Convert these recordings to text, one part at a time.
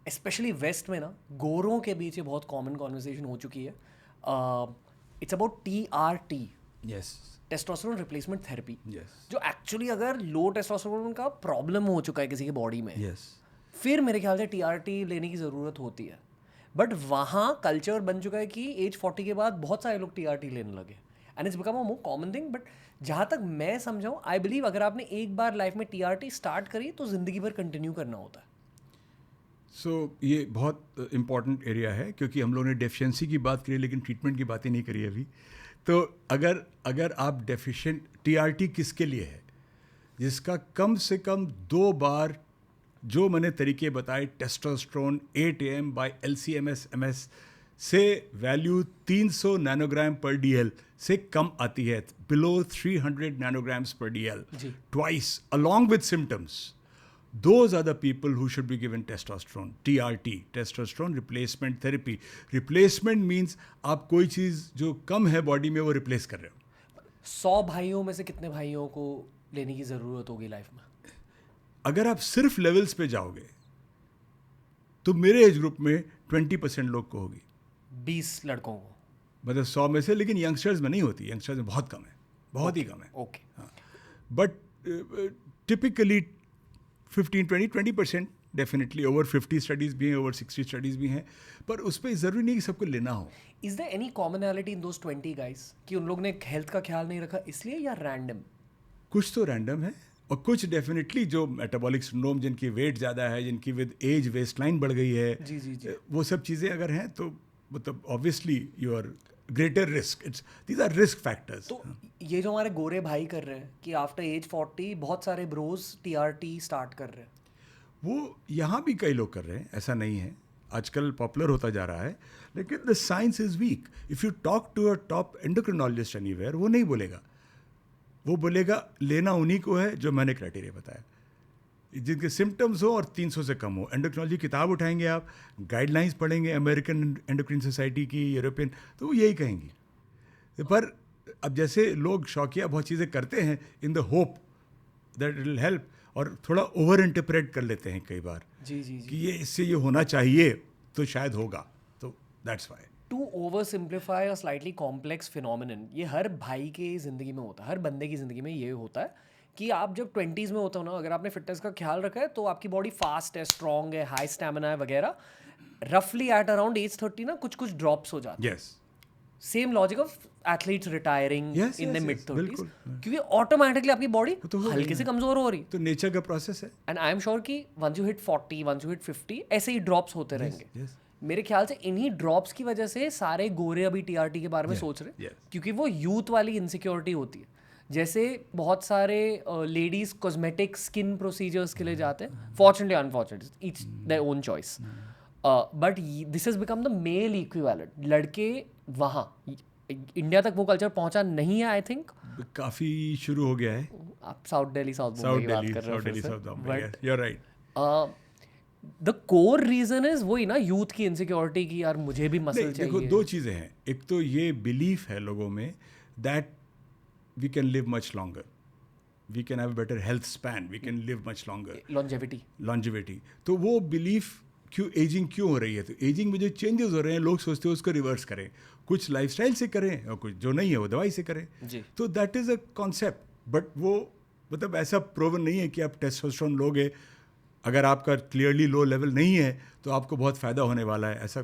Specially waste में ना गोरों के बीच ये बहुत कॉमन कॉन्वर्सेशन हो चुकी है. It's about TRT, yes testosterone replacement therapy, yes जो एक्चुअली अगर लो टेस्टोस्टेरोन का प्रॉब्लम हो चुका है किसी के बॉडी में, यस फिर मेरे ख्याल से TRT लेने की ज़रूरत होती है. बट वहाँ कल्चर बन चुका है कि एज 40 के बाद बहुत सारे लोग TRT लेने लगे and it's become a more common thing. But जहाँ तक मैं समझाऊँ, आई बिलीव अगर आपने एक बार लाइफ में TRT स्टार्ट करी तो ज़िंदगी भर कंटिन्यू करना होता है. सो ये बहुत इम्पॉर्टेंट एरिया है, क्योंकि हम लोगों ने डेफिशिएंसी की बात करी लेकिन ट्रीटमेंट की बातें नहीं करी अभी. तो अगर अगर आप डेफिशिएंट, टीआरटी किसके लिए है? जिसका कम से कम 2 बार जो मैंने तरीके बताए, टेस्टोस्टेरोन 8 AM बाय LC-MS से वैल्यू 300 नैनोग्राम पर DL से कम आती है, बिलो 300 नैनोग्राम्स पर DL जी. Twice along with symptoms. Those are the people who should be given testosterone, TRT, testosterone replacement therapy. Replacement means आप कोई चीज़ जो कम है बॉडी में वो रिप्लेस कर रहे हो. 100 भाइयों में से कितने भाइयों को लेने की ज़रूरत होगी लाइफ में? अगर आप सिर्फ लेवल्स पे जाओगे तो मेरे एज ग्रुप में 20% लोग को होगी, 20 लड़कों को. मतलब 100 में से. लेकिन यंगस्टर्स में नहीं होती, यंगस्टर्स में बहुत कम है, बहुत ही कम है. Okay. But typically 15-20% definitely. Over 50 studies भी हैं, ओवर 60 स्टडीज़ भी हैं, पर उस पर ज़रूरी नहीं कि सबको लेना हो. Is there any commonality in those 20 guys कि उन लोग ने हेल्थ का ख्याल नहीं रखा इसलिए, या रैंडम? कुछ तो रैंडम है और कुछ डेफिनेटली जो मेटाबॉलिक सिंड्रोम, जिनकी वेट ज़्यादा है, जिनकी विद एज वेस्ट लाइन बढ़ गई है, जी जी जी. वो सब चीज़ें अगर हैं तो मतलब obviously you are greater risk. It's these are risk factors. तो ये जो हमारे गोरे भाई कर रहे हैं कि आफ्टर एज 40 बहुत सारे ब्रोज TRT स्टार्ट कर रहे हैं, वो यहाँ भी कई लोग कर रहे हैं, ऐसा नहीं है. आजकल पॉपुलर होता जा रहा है, लेकिन the science is weak. If you talk to a top endocrinologist anywhere, वो नहीं बोलेगा. वो बोलेगा लेना उन्हीं को है जो मैंने क्राइटेरिया बताया, जिनके सिम्टम्स हो और 300 से कम हो. एंडोक्रिनोलॉजी किताब उठाएंगे आप, गाइडलाइंस पढ़ेंगे अमेरिकन एंडोक्रिन सोसाइटी की, यूरोपियन, तो वो यही कहेंगी. पर अब जैसे लोग शौकिया बहुत चीज़ें करते हैं in the hope that it will help, और थोड़ा ओवर इंटरप्रेट कर लेते हैं कई बार जी जी कि जी. ये इससे ये होना चाहिए तो शायद होगा, तो that's why. To over simplify और स्लाइटली कॉम्प्लेक्स फिनोमिनन, ये हर भाई के ज़िंदगी में होता है, हर बंदे की ज़िंदगी में ये होता है कि आप जब 20s में होते हो ना, अगर आपने फिटनेस का ख्याल रखा है तो आपकी बॉडी फास्ट है, स्ट्रॉन्ग है, हाई स्टैमिना है वगैरह. रफली एट अराउंड एज 30 ना कुछ कुछ ड्रॉप्स हो जाते हैं. Yes same logic of athletes retiring Yes, in the yes, mid yes, 30s, बिल्कुल. क्योंकि ऑटोमेटिकली आपकी बॉडी तो हो हल्के गई से ना. कमज़ोर हो रही. तो नेचर का प्रोसेस है. एंड आई एम श्योर कि once you hit 40, once you hit 50, ऐसे ही ड्रॉप्स होते रहेंगे. yes. मेरे ख्याल से इन्हीं ड्रॉप्स की वजह से सारे गोरे अभी TRT के बारे में Yeah, सोच रहे हैं, yes. क्योंकि वो यूथ वाली इनसिक्योरिटी होती है. जैसे बहुत सारे लेडीज कॉस्मेटिक स्किन प्रोसीजर्स के लिए जाते हैं, fortunately unfortunately each their own choice, but this has become the male equivalent. लड़के वहाँ, इंडिया तक वो कल्चर पहुंचा नहीं है आई थिंक. काफ़ी शुरू हो गया है. आप south Delhi south south Mumbai की बात दिल्ली, कर रहे हो साउथ फिर दिल्ली, से, south Bombay. But you are right. The core reason is वही ना, यूथ की इनसिक्योरिटी की, यार मुझे भी नहीं, मसल देखो चाहिए. 2 चीज़ें हैं. एक तो ये बिलीफ है लोगों में that we can live much longer, we can have better health span, we can live much longer, longevity. Longevity. तो वो बिलीफ क्यों, एजिंग क्यों हो रही है, तो एजिंग में जो चेंजेस हो रहे हैं लोग सोचते हैं उसको रिवर्स करें. कुछ लाइफस्टाइल से करें और कुछ जो नहीं है वो दवाई से करें. जी. तो that is a concept, but वो मतलब ऐसा प्रूवन नहीं है कि आप टेस्टोस्टेरोन लोगे, अगर आपका क्लियरली लो लेवल नहीं है तो आपको बहुत फ़ायदा होने वाला है, ऐसा.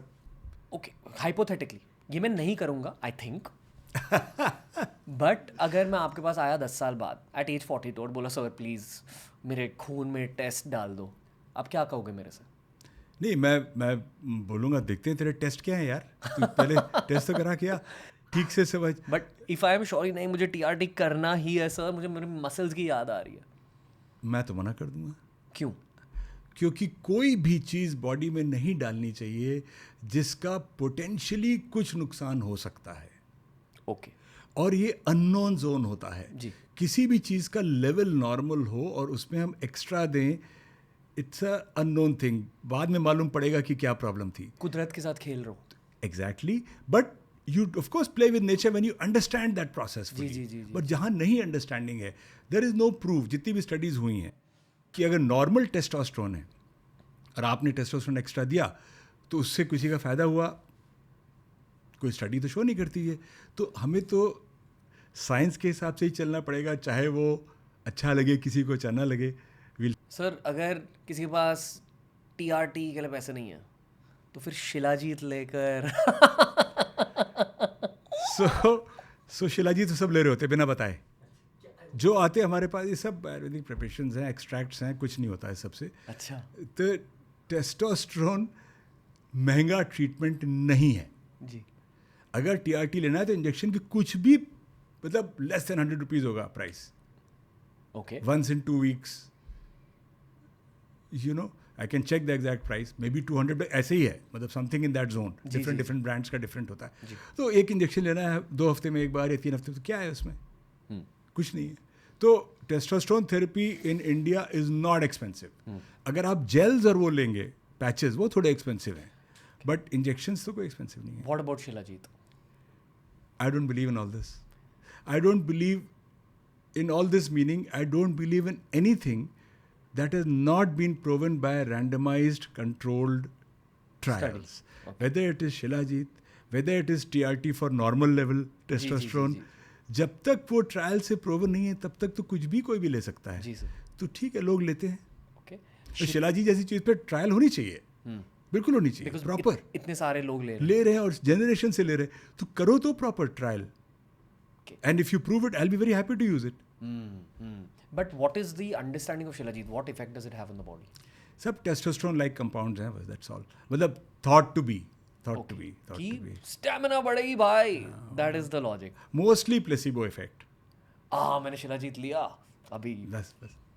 ओके, हाइपोथेटिकली ये मैं नहीं करूँगा आई थिंक, बट अगर मैं आपके पास आया 10 साल बाद एट एज 42 और बोला सर प्लीज़ मेरे खून में टेस्ट डाल दो, आप क्या कहोगे मेरे से? नहीं, मैं बोलूँगा देखते हैं तेरे टेस्ट क्या है यार, तू पहले टेस्ट तो करा क्या ठीक से समझ. But if I am sure नहीं मुझे TRT करना ही है सर, मुझे मेरे मसल्स की याद आ रही है, मैं तो मना कर दूंगा, क्यों? क्योंकि कोई भी चीज़ बॉडी में नहीं डालनी चाहिए जिसका पोटेंशियली कुछ नुकसान हो सकता है. ओके. और ये अननोन जोन होता है. जी. किसी भी चीज़ का लेवल नॉर्मल हो और उसमें हम एक्स्ट्रा दें, इट्स अ अननोन थिंग. बाद में मालूम पड़ेगा कि क्या प्रॉब्लम थी. कुदरत के साथ खेल रहा हूँ. Exactly. But you of course play with nature when you understand that process. जी जी जी जी. बट जहाँ नहीं अंडरस्टैंडिंग है, देयर इज़ नो प्रूफ, जितनी भी स्टडीज़ हुई हैं, कि अगर नॉर्मल टेस्टोस्टेरोन है और आपने टेस्टोस्टेरोन एक्स्ट्रा दिया तो उससे किसी का फ़ायदा हुआ, कोई स्टडी तो शो नहीं करती है। तो हमें तो साइंस के हिसाब से ही चलना पड़ेगा, चाहे वो अच्छा लगे किसी को, अच्छा ना लगे। सर अगर किसी के पास टीआरटी के लिए पैसे नहीं है तो फिर शिलाजीत लेकर सो शिलाजी तो सब ले रहे होते बिना बताए, जो आते हमारे पास ये सब आयुर्वेदिक प्रिपरेशंस हैं, एक्सट्रैक्ट्स हैं, कुछ नहीं होता है सबसे। अच्छा। तो टेस्टोस्टेरोन महंगा ट्रीटमेंट नहीं है जी। अगर टीआरटी लेना है तो इंजेक्शन की कुछ भी मतलब लेस देन 100 रुपीज़ होगा price, okay. once in 2 weeks, you know, I can check the exact price, maybe 200, but ऐसे ही है, मतलब something in that zone. Different brands का डिफरेंट होता है। तो एक इंजेक्शन लेना है 2 हफ्ते में एक बार या 3 हफ्ते, तो क्या है उसमें? कुछ नहीं है। तो testosterone therapy in India is not expensive. अगर आप जेल्स और वो लेंगे पैचेस, वो थोड़े एक्सपेंसिव हैं, बट इंजेक्शंस तो कोई एक्सपेंसिव नहीं है। What about shilajit? I don't believe in all this. I don't believe in all this meaning, I don't believe in anything that has not been proven by randomized controlled trials. Okay. Whether it is Shilajit, whether it is TRT for normal level testosterone, जब तक वो trial से proven नहीं है तब तक तो कुछ भी कोई भी ले सकता है। जी सर। तो ठीक है, लोग लेते हैं। okay. तो शिलाजीत जैसी चीज़ पे ट्रायल होनी चाहिए, बिल्कुल होनी चाहिए, प्रॉपर। इतने सारे लोग ले रहे हैं और जनरेशन से ले रहे हैं, तो करो तो proper trial. And if you prove it, I'll be very happy to use it. But what is the understanding of Shilajit? What effect does it have on the body? सब testosterone-like compounds हैं, बस that's all. मतलब thought to be. कि stamina बढ़ेगी भाई. That is the logic. Mostly placebo effect. मैंने शिलाजीत लिया अभी. बस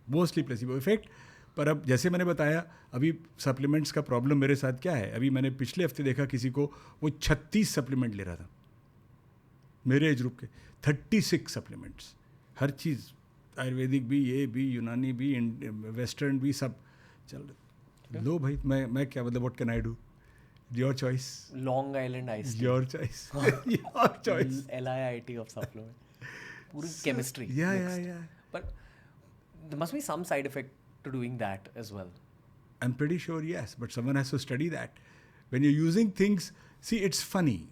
mostly placebo effect. पर अब जैसे मैंने बताया, अभी सप्लीमेंट्स का प्रॉब्लम मेरे साथ क्या है, अभी मैंने पिछले हफ्ते देखा किसी को, वो 36 सप्लीमेंट ले रहा था मेरे एज ग्रुप के। 36 सप्लीमेंट्स, हर चीज़, आयुर्वेदिक भी, ये भी, यूनानी भी, वेस्टर्न भी, सब चल रहे। लो भाई, मैं क्या मतलब, what can I do? Your choice. Long Island ice, your choice, your choice. LIIT of supplement, पूरी केमिस्ट्री। या but there must be some side effect to doing that as well. I am pretty sure, yes, but someone has to study that. When you are using things, see it's funny,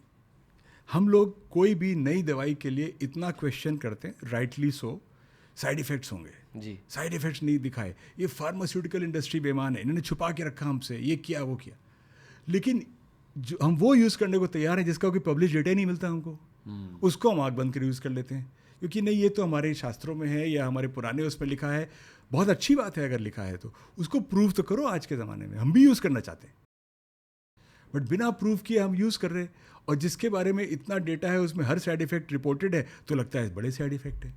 हम लोग कोई भी नई दवाई के लिए इतना question करते हैं, राइटली सो, साइड इफ़ेक्ट्स होंगे जी, साइड इफ़ेक्ट्स नहीं दिखाए, ये फार्मास्यूटिकल इंडस्ट्री बेईमान है, इन्होंने छुपा के रखा हमसे, ये किया वो किया। लेकिन जो हम वो यूज़ करने को तैयार हैं जिसका कोई पब्लिश डेटा ही नहीं मिलता हमको, उसको हम आँख बंद कर यूज़ कर लेते हैं, क्योंकि नहीं ये तो हमारे शास्त्रों में है या हमारे पुराने उसमें लिखा है। बहुत अच्छी बात है अगर लिखा है तो उसको प्रूव तो करो। आज के ज़माने में हम भी यूज़ करना चाहते हैं, बट बिना प्रूव किए हम यूज़ कर रहे हैं, और जिसके बारे में इतना डेटा है उसमें हर साइड इफेक्ट रिपोर्टेड है, तो लगता है बड़े साइड इफेक्ट है।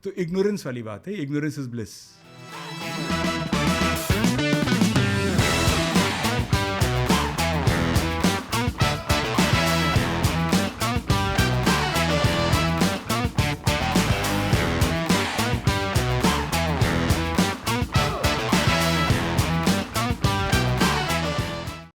तो इग्नोरेंस वाली बात है, इग्नोरेंस इज ब्लिस।